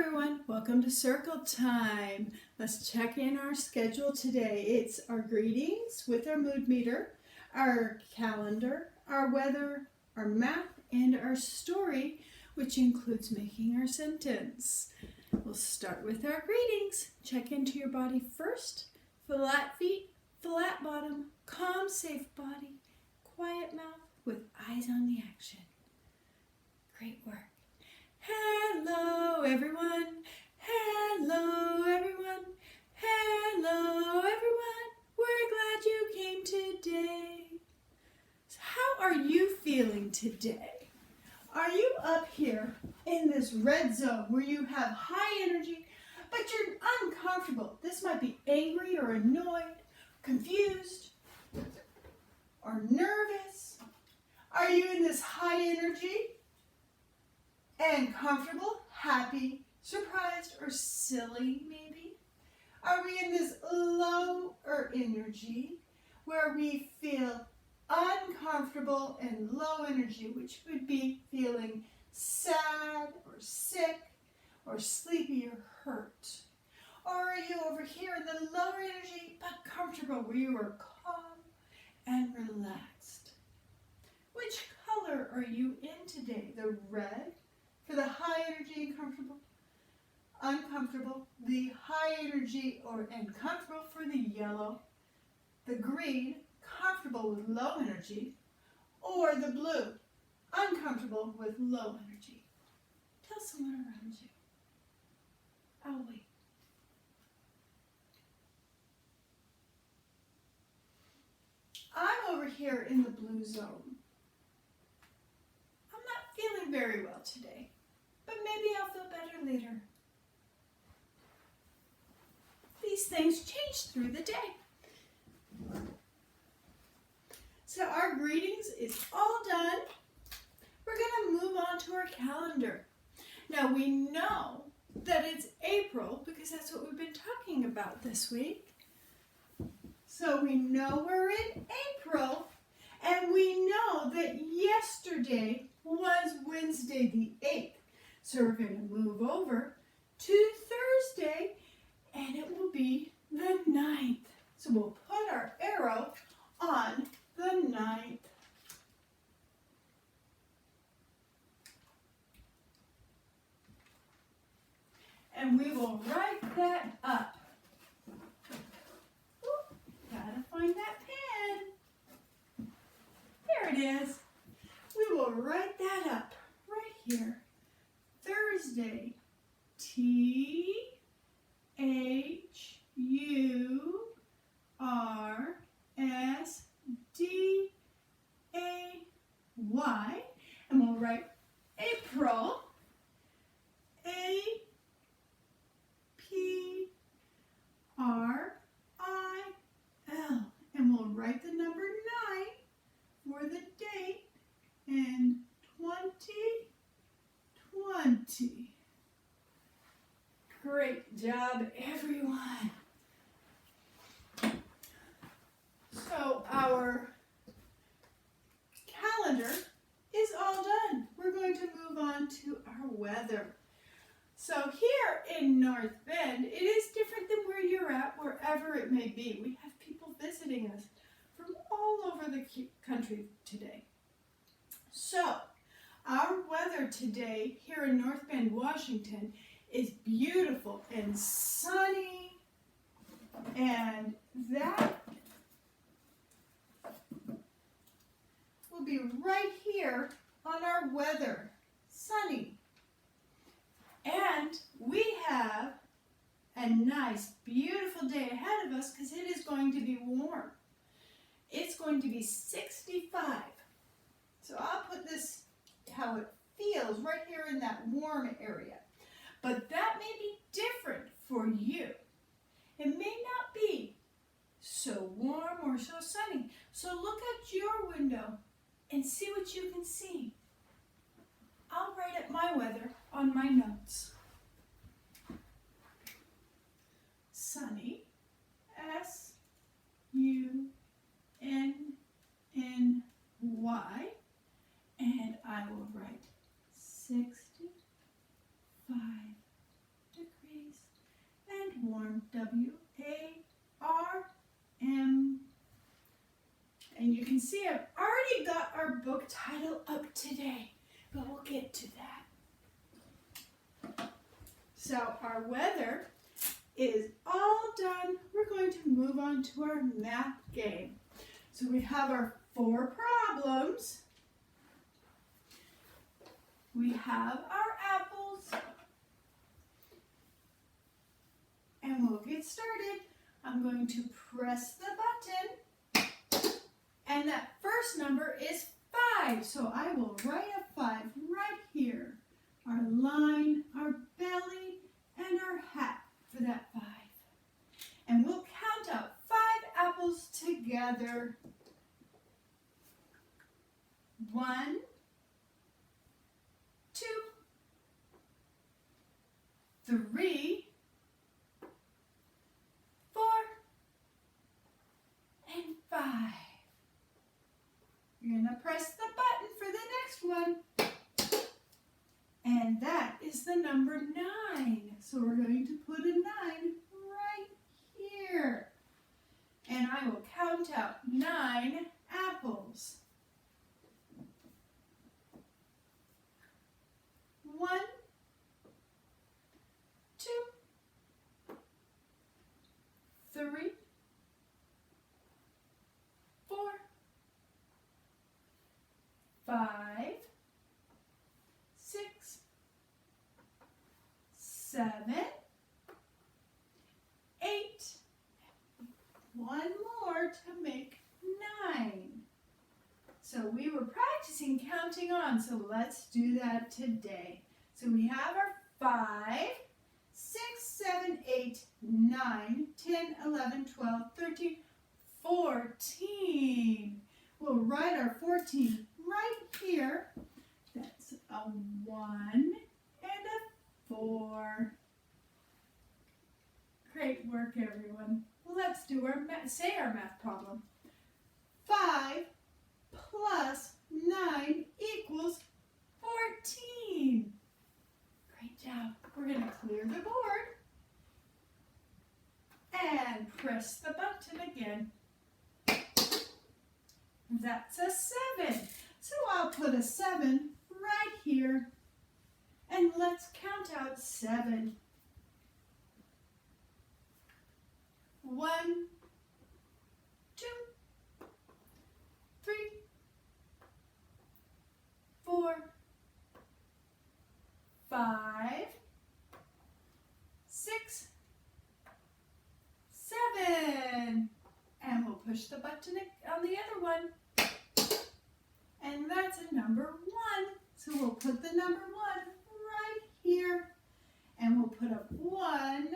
everyone, welcome to Circle Time. Let's check in our schedule today. It's our greetings with our mood meter, our calendar, our weather, our math, and our story, which includes making our sentence. We'll start with our greetings. Check into your body first. Flat feet, flat bottom, calm, safe body, quiet mouth with eyes on the action. Great work. Hello everyone, hello everyone, hello everyone. We're glad you came today. So how are you feeling today? Are you up here in this red zone where you have high energy, but you're uncomfortable? This might be angry or annoyed, confused, or nervous. Are you in this high energy and comfortable, happy, surprised, or silly maybe? Are we in this lower energy where we feel uncomfortable and low energy, which would be feeling sad or sick or sleepy or hurt? Or are you over here in the lower energy but comfortable where you are calm and relaxed? Which color are you in today? The red for the high energy and comfortable, uncomfortable, the high energy and comfortable for the yellow, the green, comfortable with low energy, or the blue, uncomfortable with low energy. Tell someone around you. I'll wait. I'm over here in the blue zone. I'm not feeling very well today, but maybe I'll feel better later. These things change through the day. So our greetings is all done. We're going to move on to our calendar. Now we know that it's April because that's what we've been talking about this week. So we know we're in April, and we know that yesterday was Wednesday the 8th. So we're going to move over to Thursday, and it will be the 9th. So we'll put our arrow on the 9th. And we will write that up. Ooh, gotta find that pen. There it is. We will write that up right here. Thursday, Thursday, and we'll write April, April, and we'll write the number 9 for the date and 2020. Great job, everyone. So our calendar is all done. We're going to move on to our weather. So here in North Bend, it is different than where you're at, wherever it may be. We have people visiting us from all over the country today. So our weather today here in North Bend, Washington, is beautiful and sunny, and that will be right here on our weather, sunny. And we have a nice, beautiful day ahead of us because it is going to be warm. It's going to be 65. So I'll put this how it feels right here in that warm area. But that may be different for you. It may not be so warm or so sunny. So look at your window and see what you can see. I'll write up my weather on my notes. Sunny, S-U-N-N-Y, and I will write 65 short today, but we'll get to that. So our weather is all done. We're going to move on to our math game. So we have our 4 problems. We have our apples. And we'll get started. I'm going to press the button. And that first number is 5. So I will write a 5 right here. Our line, our belly, and our hat for that 5. And we'll count out 5 apples together. 1, 2, 3, 4, and 5. You're going to press the button for the next one. And that is the number 9. So we're going to put a 9 right here. And I will count out 9 apples. 1, 2, 3, 4, 5, 6, 7, 8. One more to make 9. So we were practicing counting on, so let's do that today. So we have our 5, 6, 7, 8, 9, 10, 11, 12, 13, 14. We'll write our 14 right here. That's a 1 and a 4. Great work, everyone. Let's do our math problem. 5 plus 9 equals 14. Great job. We're going to clear the board and press the button again. That's a 7. So I'll put a 7 right here. And let's count out 7. 1, 2, 3, 4, 5, 6, 7. And we'll push the button on the other one. And that's a number 1. So we'll put the number 1 right here. And we'll put a 1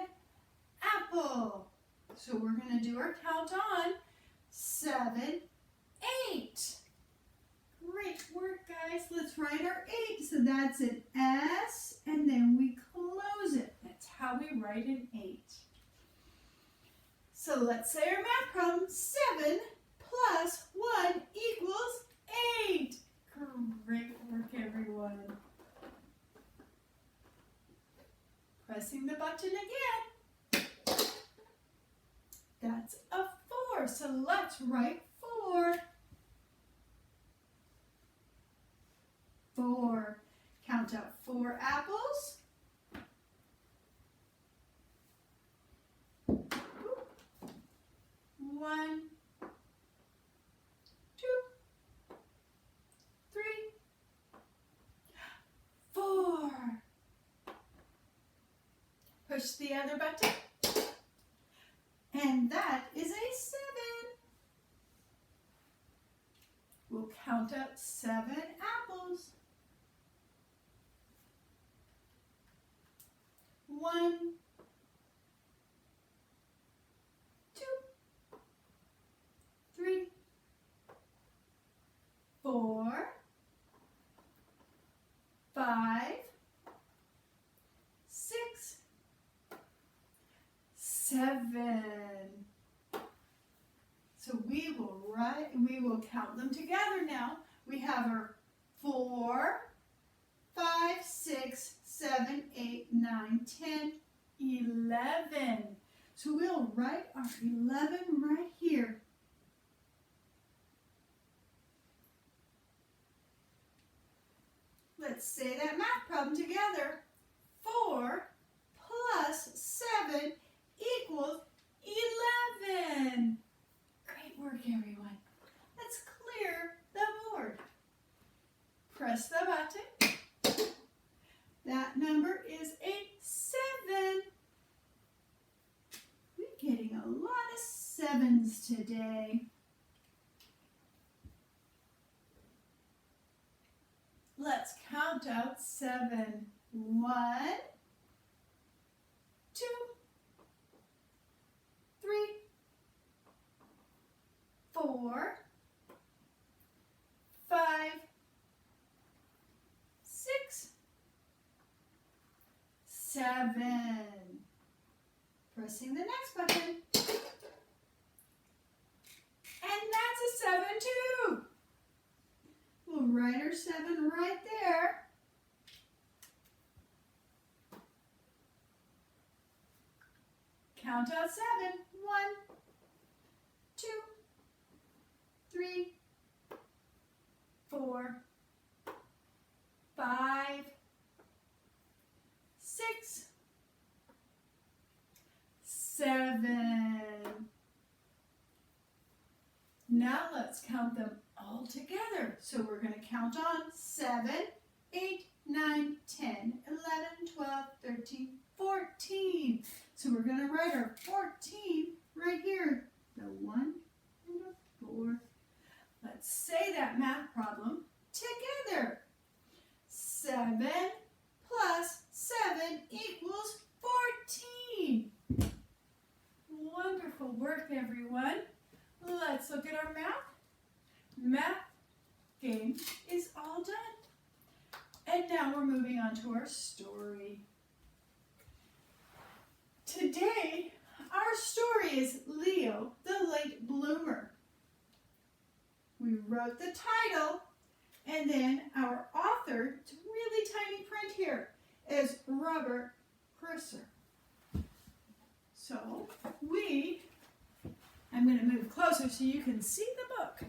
apple. So we're going to do our count on 7, 8. Great work, guys. Let's write our 8. So that's an S, and then we close it. That's how we write an 8. So let's say our math problem, 7 plus 1 equals 8. Great work, everyone. Pressing the button again. That's a 4, so let's write 4. 4. Count out 4 apples. 1, 2, 3, 4. Push the other button. And that is a 7. We'll count out 7 apples. 1, 2, 3, 4, 5, 6, 7. So we will count them together now. We have our 4, 5, 6, 7, 8, 9, 10, 11. So we'll write our 11 right here. let's say that math problem together. 4 plus 7 equals 11. Great work, everyone. Let's clear the board. Press the button. That number is a 7. We're getting a lot of 7s today. Let's count out 7. 1, 2, 3, 4, 5, 6, 7. Pressing the next button. And that's a 7 too. We'll write our 7 right there. Count out 7. 1, 2, 3, 4, 5, 6, 7. Now let's count them all together. So we're going to count on 7, 8, 9, 10, 11, 12, 13, 14. So we're going to write our 14 right here. The 1 and the 4. Let's say that math problem together. 7 plus 7 equals 14. Wonderful work, everyone. Let's look at our math. Math game is all done. And now we're moving on to our story. Today, our story is Leo, the Late Bloomer. We wrote the title, and then our author, it's really tiny print here, is Robert Crusoe. So, I'm going to move closer so you can see the book.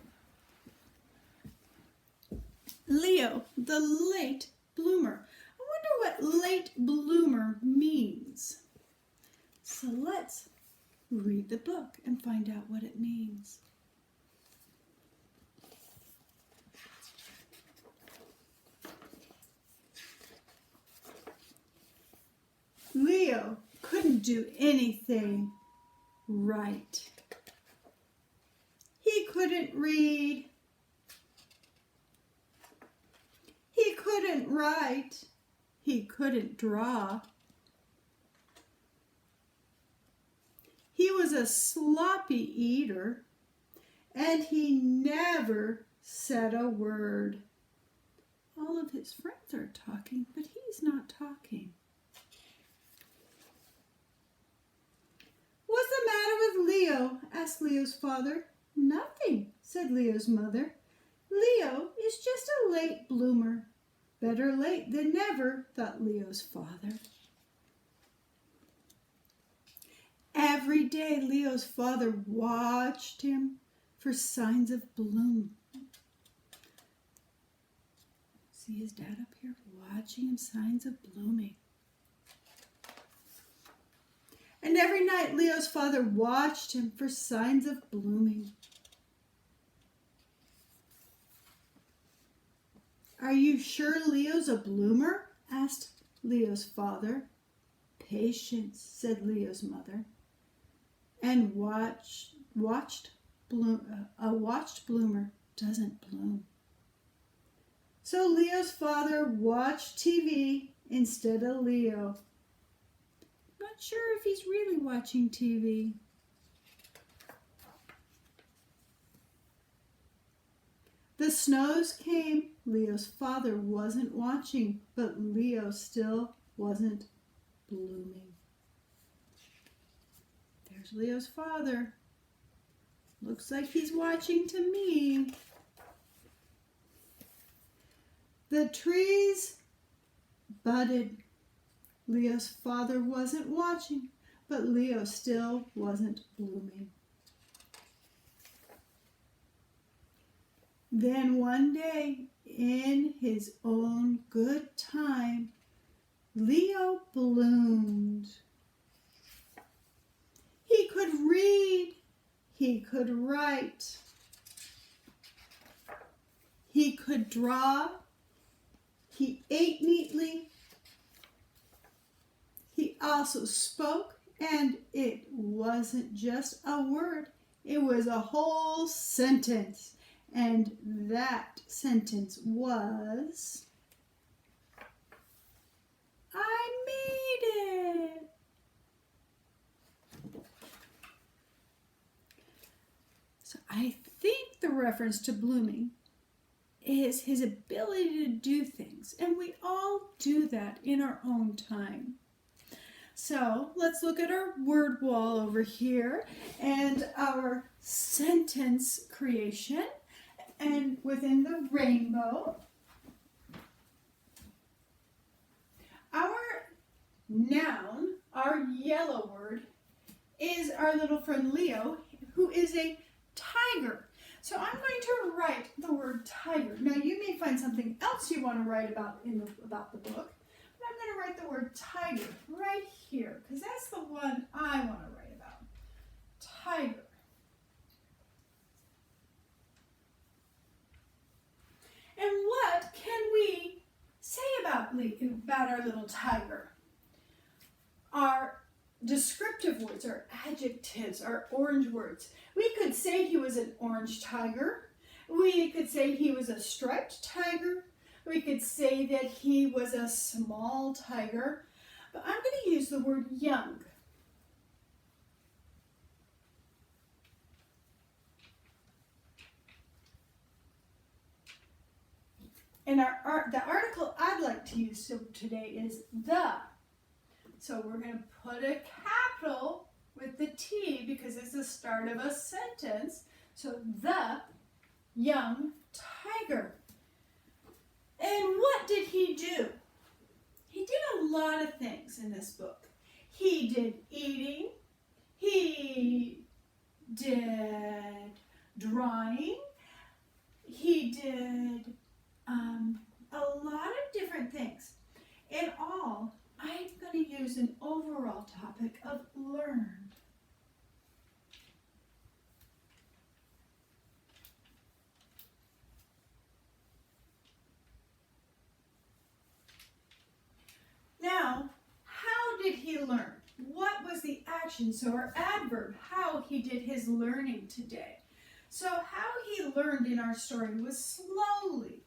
Leo, the Late Bloomer. I wonder what late bloomer means. So let's read the book and find out what it means. Leo couldn't do anything right. He couldn't read. He couldn't write. He couldn't draw. He was a sloppy eater, and he never said a word. All of his friends are talking, but he's not talking. "What's the matter with Leo?" asked Leo's father. "Nothing," said Leo's mother. "Leo is just a late bloomer." Better late than never, thought Leo's father. Every day, Leo's father watched him for signs of bloom. See his dad up here watching him, signs of blooming. And every night, Leo's father watched him for signs of blooming. "Are you sure Leo's a bloomer?" asked Leo's father. "Patience," said Leo's mother. And a watched bloomer doesn't bloom. So Leo's father watched TV instead of Leo. Not sure if he's really watching TV. The snows came. Leo's father wasn't watching, but Leo still wasn't blooming. There's Leo's father. Looks like he's watching to me. The trees budded. Leo's father wasn't watching, but Leo still wasn't blooming. Then one day, in his own good time, Leo bloomed. He could read, he could write, he could draw, he ate neatly, he also spoke, and it wasn't just a word, it was a whole sentence. And that sentence was, I made it. So I think the reference to blooming is his ability to do things. And we all do that in our own time. So let's look at our word wall over here and our sentence creation. And within the rainbow, our noun, our yellow word, is our little friend Leo, who is a tiger. So I'm going to write the word tiger. Now you may find something else you want to write about about the book, but I'm going to write the word tiger right here because that's the one I want to write about. Tiger. And what can we say about our little tiger? Our descriptive words, our adjectives, our orange words. We could say he was an orange tiger. We could say he was a striped tiger. We could say that he was a small tiger. But I'm going to use the word young. And the article I'd like to use today is the. So we're going to put a capital with the T because it's the start of a sentence. So the young tiger. And what did he do? He did a lot of things in this book. He did eating. He did drawing. He did a lot of different things. In all, I'm going to use an overall topic of learned. Now, how did he learn? What was the action? So our adverb, how he did his learning today. So how he learned in our story was slowly.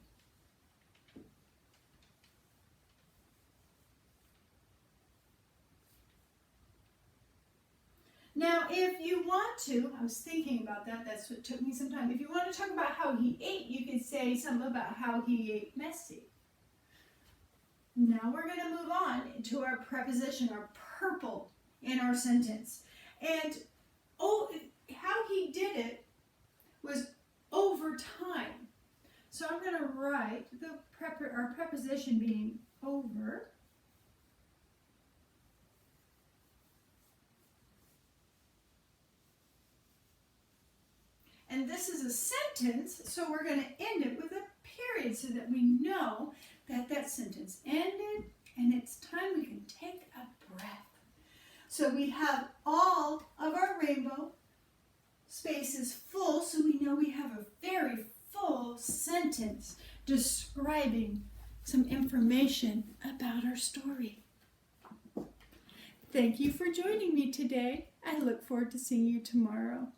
Now, if you want to, I was thinking about that, that's what took me some time. If you want to talk about how he ate, you could say something about how he ate messy. Now we're going to move on to our preposition, our purple in our sentence. And how he did it was over time. So I'm going to write our preposition being over. And this is a sentence, so we're going to end it with a period so that we know that that sentence ended and it's time we can take a breath. So we have all of our rainbow spaces full, so we know we have a very full sentence describing some information about our story. Thank you for joining me today. I look forward to seeing you tomorrow.